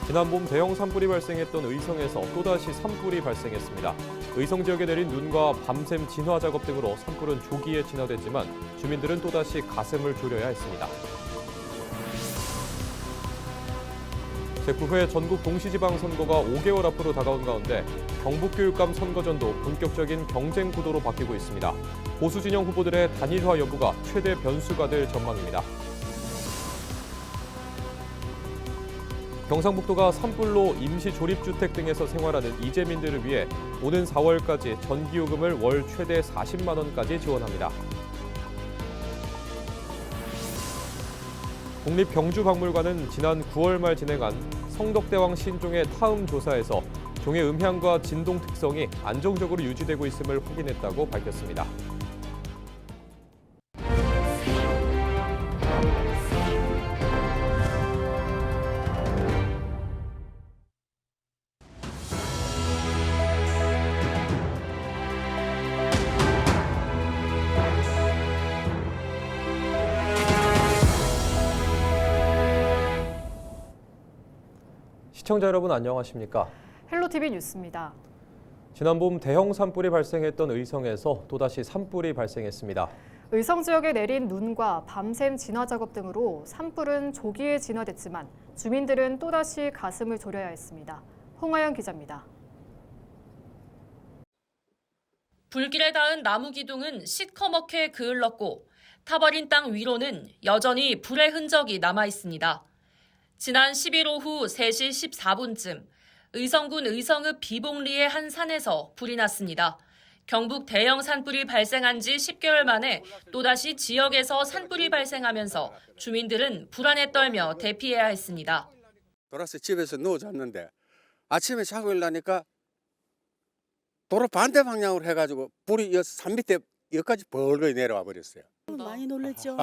지난 봄 대형 산불이 발생했던 의성에서 또다시 산불이 발생했습니다. 의성 지역에 내린 눈과 밤샘 진화 작업 등으로 산불은 조기에 진화됐지만 주민들은 또다시 가슴을 졸여야 했습니다. 제9회 전국 동시지방선거가 5개월 앞으로 다가온 가운데 경북교육감 선거전도 본격적인 경쟁 구도로 바뀌고 있습니다. 보수 진영 후보들의 단일화 여부가 최대 변수가 될 전망입니다. 경상북도가 산불로 임시조립주택 등에서 생활하는 이재민들을 위해 오는 4월까지 전기요금을 월 최대 40만 원까지 지원합니다. 국립경주박물관은 지난 9월 말 진행한 성덕대왕 신종의 타음 조사에서 종의 음향과 진동 특성이 안정적으로 유지되고 있음을 확인했다고 밝혔습니다. 시청자 여러분 안녕하십니까? 헬로티비 뉴스입니다. 지난 봄 대형 산불이 발생했던 의성에서 또다시 산불이 발생했습니다. 의성 지역에 내린 눈과 밤샘 진화 작업 등으로 산불은 조기에 진화됐지만 주민들은 또다시 가슴을 졸여야 했습니다. 홍하영 기자입니다. 불길에 닿은 나무 기둥은 시커멓게 그을렀고 타버린 땅 위로는 여전히 불의 흔적이 남아 있습니다. 지난 10일 오후 3시 14분쯤 의성군 의성읍 비봉리의 한 산에서 불이 났습니다. 경북 대형 산불이 발생한 지 10개월 만에 또다시 지역에서 산불이 발생하면서 주민들은 불안에 떨며 대피해야 했습니다. 돌아서 집에서 누워 잤는데 아침에 자고 일어나니까 도로 반대 방향으로 해가지고 불이 산 밑에 여기까지 벌거이 내려와 버렸어요. 많이 놀랬죠.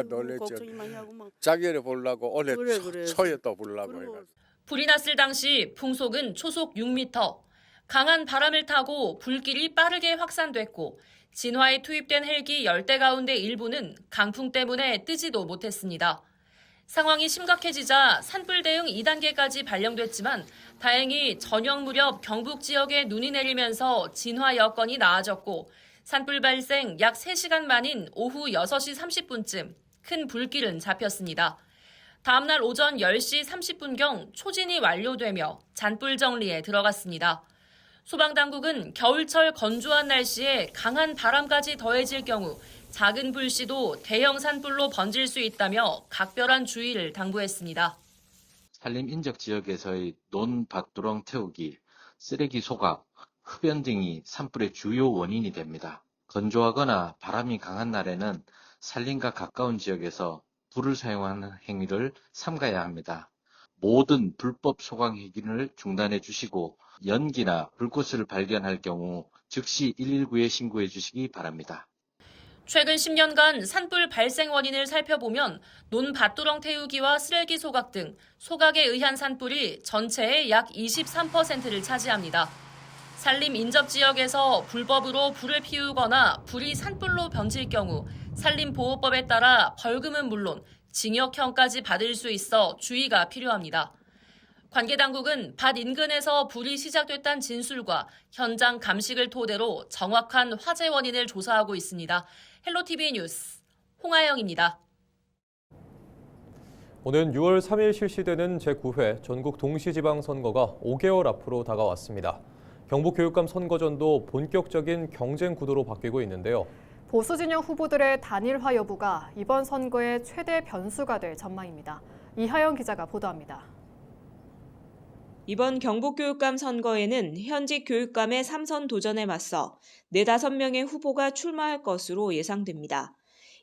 놀랬죠. 걱정이 많이 하고 막. 자기를 보려고 원래 그래. 초에 또 보려고 해가지고. 불이 났을 당시 풍속은 초속 6m, 강한 바람을 타고 불길이 빠르게 확산됐고 진화에 투입된 헬기 10대 가운데 일부는 강풍 때문에 뜨지도 못했습니다. 상황이 심각해지자 산불 대응 2단계까지 발령됐지만 다행히 저녁 무렵 경북 지역에 눈이 내리면서 진화 여건이 나아졌고 산불 발생 약 3시간 만인 오후 6시 30분쯤 큰 불길은 잡혔습니다. 다음 날 오전 10시 30분경 초진이 완료되며 잔불 정리에 들어갔습니다. 소방당국은 겨울철 건조한 날씨에 강한 바람까지 더해질 경우 작은 불씨도 대형 산불로 번질 수 있다며 각별한 주의를 당부했습니다. 산림 인적 지역에서의 논밭두렁 태우기, 쓰레기 소각, 흡연 등이 산불의 주요 원인이 됩니다. 건조하거나 바람이 강한 날에는 산림과 가까운 지역에서 불을 사용하는 행위를 삼가야 합니다. 모든 불법 소각 행위를 중단해 주시고 연기나 불꽃을 발견할 경우 즉시 119에 신고해 주시기 바랍니다. 최근 10년간 산불 발생 원인을 살펴보면 논밭두렁 태우기와 쓰레기 소각 등 소각에 의한 산불이 전체의 약 23%를 차지합니다. 산림 인접 지역에서 불법으로 불을 피우거나 불이 산불로 번질 경우 산림보호법에 따라 벌금은 물론 징역형까지 받을 수 있어 주의가 필요합니다. 관계당국은 밭 인근에서 불이 시작됐다는 진술과 현장 감식을 토대로 정확한 화재 원인을 조사하고 있습니다. 헬로티비 뉴스 홍하영입니다. 오는 6월 3일 실시되는 제9회 전국 동시지방선거가 5개월 앞으로 다가왔습니다. 경북교육감 선거전도 본격적인 경쟁 구도로 바뀌고 있는데요. 보수 진영 후보들의 단일화 여부가 이번 선거의 최대 변수가 될 전망입니다. 이하영 기자가 보도합니다. 이번 경북교육감 선거에는 현직 교육감의 3선 도전에 맞서 4, 5명의 후보가 출마할 것으로 예상됩니다.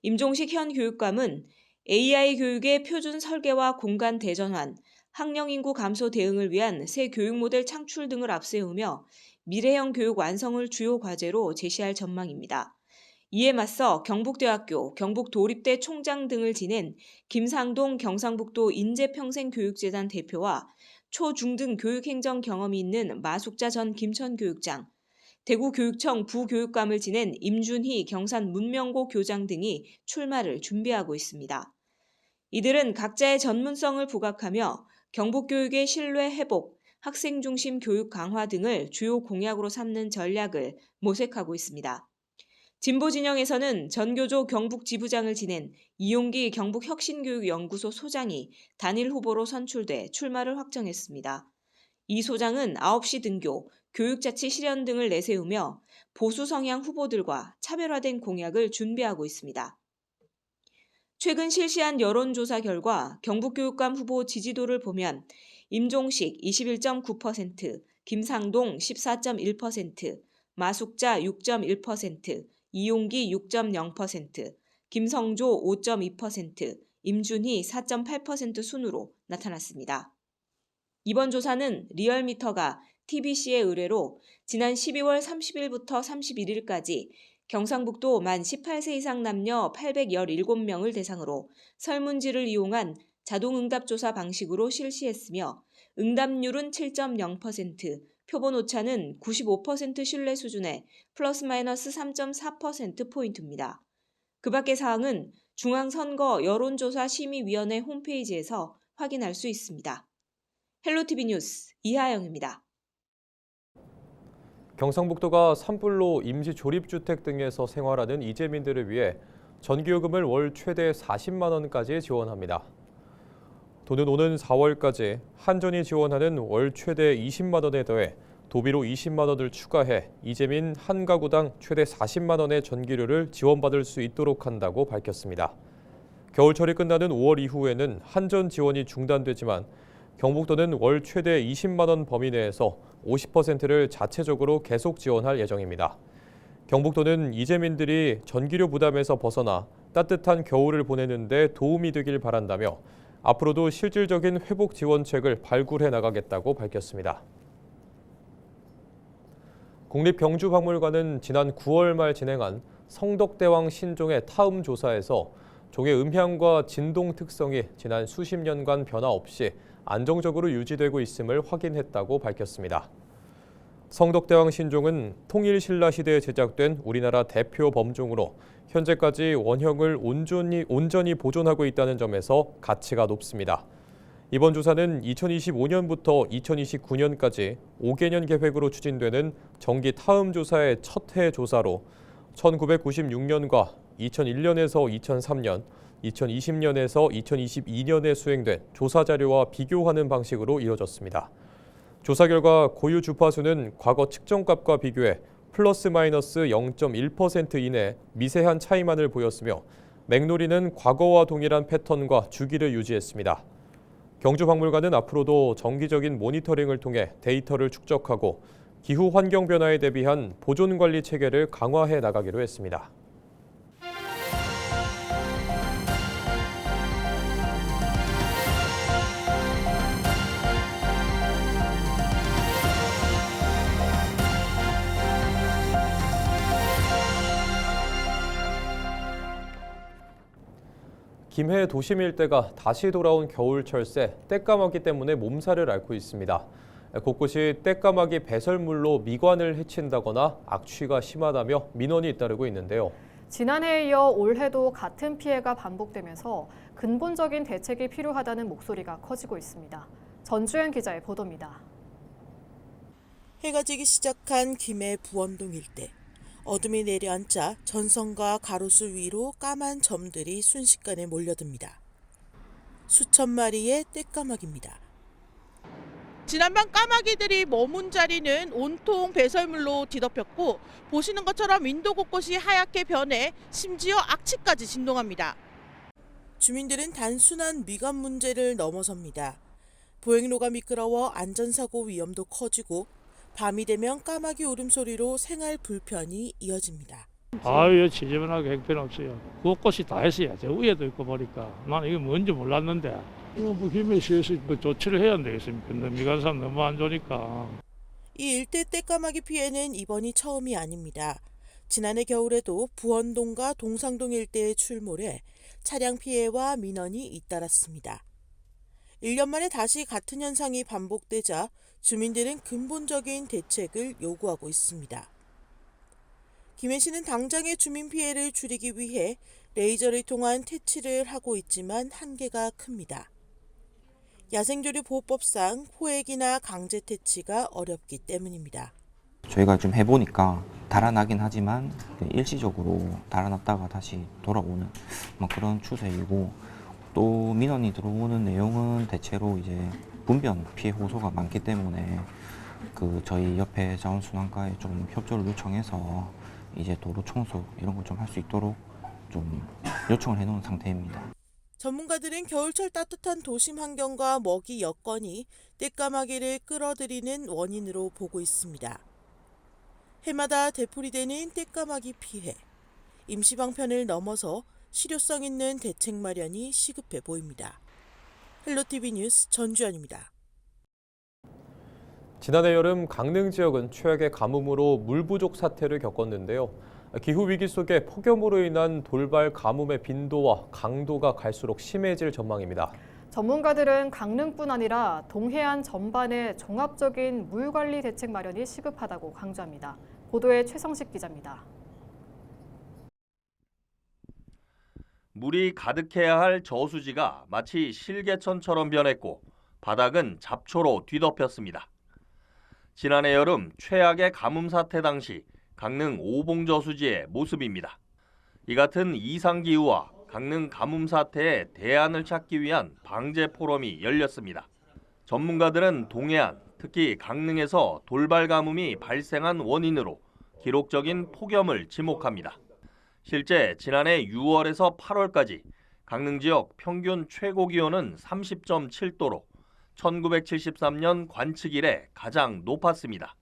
임종식 현 교육감은 AI 교육의 표준 설계와 공간 대전환, 학령 인구 감소 대응을 위한 새 교육 모델 창출 등을 앞세우며 미래형 교육 완성을 주요 과제로 제시할 전망입니다. 이에 맞서 경북대학교, 경북도립대 총장 등을 지낸 김상동 경상북도 인재평생교육재단 대표와 초, 중 등 교육행정 경험이 있는 마숙자 전 김천교육장, 대구교육청 부교육감을 지낸 임준희 경산문명고 교장 등이 출마를 준비하고 있습니다. 이들은 각자의 전문성을 부각하며 경북교육의 신뢰 회복, 학생 중심 교육 강화 등을 주요 공약으로 삼는 전략을 모색하고 있습니다. 진보 진영에서는 전교조 경북지부장을 지낸 이용기 경북혁신교육연구소 소장이 단일 후보로 선출돼 출마를 확정했습니다. 이 소장은 9시 등교, 교육자치 실현 등을 내세우며 보수 성향 후보들과 차별화된 공약을 준비하고 있습니다. 최근 실시한 여론조사 결과 경북교육감 후보 지지도를 보면 임종식 21.9%, 김상동 14.1%, 마숙자 6.1%, 이용기 6.0%, 김성조 5.2%, 임준희 4.8% 순으로 나타났습니다. 이번 조사는 리얼미터가 TBC의 의뢰로 지난 12월 30일부터 31일까지 경상북도 만 18세 이상 남녀 817명을 대상으로 설문지를 이용한 자동응답조사 방식으로 실시했으며 응답률은 7.0%, 표본 오차는 95% 신뢰 수준의 플러스 마이너스 3.4%포인트입니다. 그 밖의 사항은 중앙선거 여론조사 심의위원회 홈페이지에서 확인할 수 있습니다. 헬로티비 뉴스 이하영입니다. 경상북도가 산불로 임시조립주택 등에서 생활하는 이재민들을 위해 전기요금을 월 최대 40만 원까지 지원합니다. 도는 오는 4월까지 한전이 지원하는 월 최대 20만 원에 더해 도비로 20만 원을 추가해 이재민 한 가구당 최대 40만 원의 전기료를 지원받을 수 있도록 한다고 밝혔습니다. 겨울철이 끝나는 5월 이후에는 한전 지원이 중단되지만 경북도는 월 최대 20만 원 범위 내에서 50%를 자체적으로 계속 지원할 예정입니다. 경북도는 이재민들이 전기료 부담에서 벗어나 따뜻한 겨울을 보내는 데 도움이 되길 바란다며 앞으로도 실질적인 회복 지원책을 발굴해 나가겠다고 밝혔습니다. 국립경주박물관은 지난 9월 말 진행한 성덕대왕 신종의 타음 조사에서 종의 음향과 진동 특성이 지난 수십 년간 변화 없이 안정적으로 유지되고 있음을 확인했다고 밝혔습니다. 성덕대왕 신종은 통일신라 시대에 제작된 우리나라 대표 범종으로 현재까지 원형을 온전히 보존하고 있다는 점에서 가치가 높습니다. 이번 조사는 2025년부터 2029년까지 5개년 계획으로 추진되는 정기 타음 조사의 첫 해 조사로 1996년과 2001년에서 2003년, 2020년에서 2022년에 수행된 조사 자료와 비교하는 방식으로 이뤄졌습니다. 조사 결과 고유 주파수는 과거 측정값과 비교해 플러스 마이너스 0.1% 이내 미세한 차이만을 보였으며 맥놀이는 과거와 동일한 패턴과 주기를 유지했습니다. 경주박물관은 앞으로도 정기적인 모니터링을 통해 데이터를 축적하고 기후 환경 변화에 대비한 보존 관리 체계를 강화해 나가기로 했습니다. 김해 도심 일대가 다시 돌아온 겨울철새 떼까마귀 때문에 몸살을 앓고 있습니다. 곳곳이 떼까마귀 배설물로 미관을 해친다거나 악취가 심하다며 민원이 잇따르고 있는데요. 지난해에 이어 올해도 같은 피해가 반복되면서 근본적인 대책이 필요하다는 목소리가 커지고 있습니다. 전주현 기자의 보도입니다. 해가 지기 시작한 김해 부원동 일대. 어둠이 내려앉자 전선과 가로수 위로 까만 점들이 순식간에 몰려듭니다. 수천 마리의 떼까마귀입니다. 지난밤 까마귀들이 머문 자리는 온통 배설물로 뒤덮였고 보시는 것처럼 윈도 곳곳이 하얗게 변해 심지어 악취까지 진동합니다. 주민들은 단순한 미관 문제를 넘어섭니다. 보행로가 미끄러워 안전사고 위험도 커지고 밤이 되면 까마귀 울음소리로 생활 불편이 이어집니다. 아유, 지저분하게 형편없어요. 곳곳이 다 했어야죠. 위에도 있고 보니까. 나는 이게 뭔지 몰랐는데. 뭐 김해시에서 조치를 해야 되겠습니까? 미관상 너무 안 좋으니까. 이 일대 떼까마귀 피해는 이번이 처음이 아닙니다. 지난해 겨울에도 부원동과 동상동 일대에 출몰해 차량 피해와 민원이 잇따랐습니다. 1년 만에 다시 같은 현상이 반복되자 주민들은 근본적인 대책을 요구하고 있습니다. 김해시는 당장의 주민 피해를 줄이기 위해 레이저를 통한 퇴치를 하고 있지만 한계가 큽니다. 야생조류보호법상 포획이나 강제 퇴치가 어렵기 때문입니다. 저희가 좀 해보니까 달아나긴 하지만 일시적으로 달아났다가 다시 돌아오는 그런 추세이고, 또 민원이 들어오는 내용은 대체로 이제 분변 피해 호소가 많기 때문에 저희 옆에 자원순환과에 좀 협조를 요청해서 이제 도로 청소 이런 걸 좀 할 수 있도록 좀 요청을 해놓은 상태입니다. 전문가들은 겨울철 따뜻한 도심 환경과 먹이 여건이 떼까마귀를 끌어들이는 원인으로 보고 있습니다. 해마다 되풀이되는 떼까마귀 피해. 임시방편을 넘어서 실효성 있는 대책 마련이 시급해 보입니다. 헬로티비 뉴스 전주연입니다. 지난해 여름 강릉 지역은 최악의 가뭄으로 물 부족 사태를 겪었는데요. 기후 위기 속에 폭염으로 인한 돌발 가뭄의 빈도와 강도가 갈수록 심해질 전망입니다. 전문가들은 강릉뿐 아니라 동해안 전반의 종합적인 물 관리 대책 마련이 시급하다고 강조합니다. 보도에 최성식 기자입니다. 물이 가득해야 할 저수지가 마치 실개천처럼 변했고 바닥은 잡초로 뒤덮였습니다. 지난해 여름 최악의 가뭄 사태 당시 강릉 오봉저수지의 모습입니다. 이 같은 이상기후와 강릉 가뭄 사태에 대안을 찾기 위한 방제 포럼이 열렸습니다. 전문가들은 동해안, 특히 강릉에서 돌발 가뭄이 발생한 원인으로 기록적인 폭염을 지목합니다. 실제 지난해 6월에서 8월까지 강릉 지역 평균 최고 기온은 30.7도로 1973년 관측 이래 가장 높았습니다.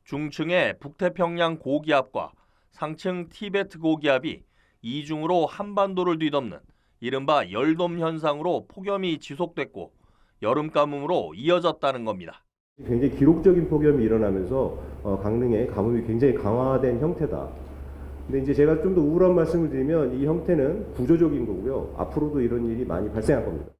중층의 북태평양 고기압과 상층 티베트 고기압이 이중으로 한반도를 뒤덮는 이른바 열돔 현상으로 폭염이 지속됐고 여름 가뭄으로 이어졌다는 겁니다. 굉장히 기록적인 폭염이 일어나면서 강릉의 가뭄이 굉장히 강화된 형태다. 근데 이제 제가 좀 더 우울한 말씀을 드리면 이 형태는 구조적인 거고요. 앞으로도 이런 일이 많이 발생할 겁니다.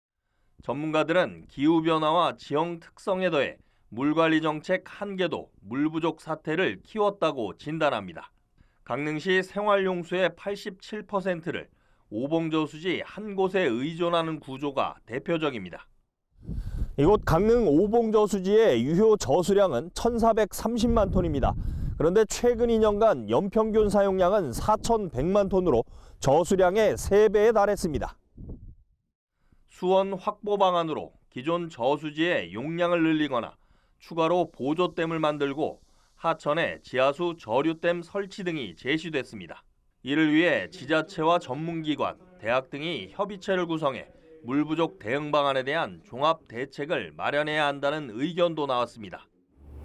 전문가들은 기후변화와 지형 특성에 더해 물관리 정책 한계도 물 부족 사태를 키웠다고 진단합니다. 강릉시 생활용수의 87%를 오봉저수지 한 곳에 의존하는 구조가 대표적입니다. 이곳 강릉 오봉저수지의 유효 저수량은 1,430만 톤입니다. 그런데 최근 2년간 연평균 사용량은 4,100만 톤으로 저수량의 3배에 달했습니다. 수원 확보 방안으로 기존 저수지의 용량을 늘리거나 추가로 보조댐을 만들고 하천에 지하수 저류댐 설치 등이 제시됐습니다. 이를 위해 지자체와 전문기관, 대학 등이 협의체를 구성해 물 부족 대응 방안에 대한 종합 대책을 마련해야 한다는 의견도 나왔습니다.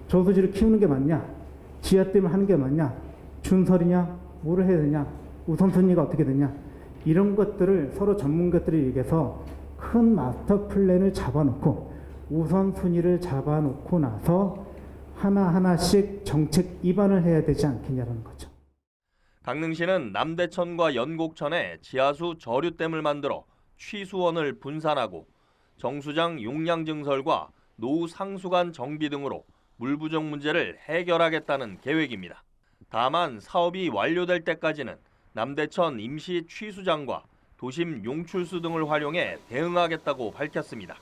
저수지를 키우는 게 맞냐? 지하댐을 하는 게 맞냐? 준설이냐? 뭐를 해야 되냐? 우선순위가 어떻게 되냐? 이런 것들을 서로 전문가들이 얘기해서 큰 마스터 플랜을 잡아놓고 우선순위를 잡아놓고 나서 하나하나씩 정책 입안을 해야 되지 않겠냐는 거죠. 강릉시는 남대천과 연곡천에 지하수 저류댐을 만들어 취수원을 분산하고 정수장 용량 증설과 노후 상수관 정비 등으로 물 부족 문제를 해결하겠다는 계획입니다. 다만 사업이 완료될 때까지는 남대천 임시 취수장과 도심 용출수 등을 활용해 대응하겠다고 밝혔습니다.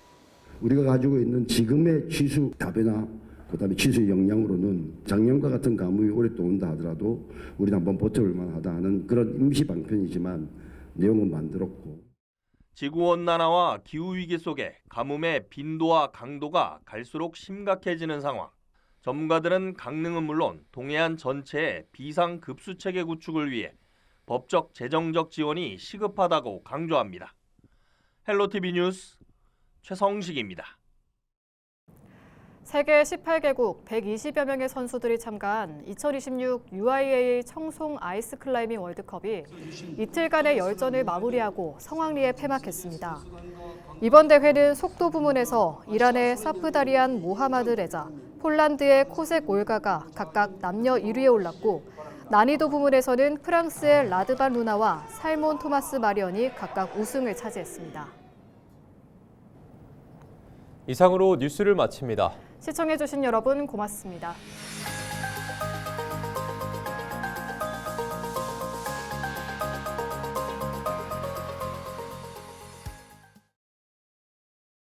우리가 가지고 있는 지금의 취수 답이나 그다음에 취수 역량으로는 작년과 같은 가뭄이 올해 또 온다 하더라도 우리는 한번 버텨볼 만하다 하는 그런 임시 방편이지만 내용은 만들었고. 지구온난화와 기후위기 속에 가뭄의 빈도와 강도가 갈수록 심각해지는 상황. 전문가들은 강릉은 물론 동해안 전체의 비상급수체계 구축을 위해 법적 재정적 지원이 시급하다고 강조합니다. 헬로티비 뉴스 최성식입니다. 세계 18개국 120여 명의 선수들이 참가한 2026 UIA 청송 아이스 클라이밍 월드컵이 이틀간의 열전을 마무리하고 성황리에 폐막했습니다. 이번 대회는 속도 부문에서 이란의 사프다리안 모하마드 레자, 폴란드의 코색 올가가 각각 남녀 1위에 올랐고 난이도 부문에서는 프랑스의 라드반 루나와 살몬 토마스 마리언이 각각 우승을 차지했습니다. 이상으로 뉴스를 마칩니다. 시청해주신 여러분 고맙습니다.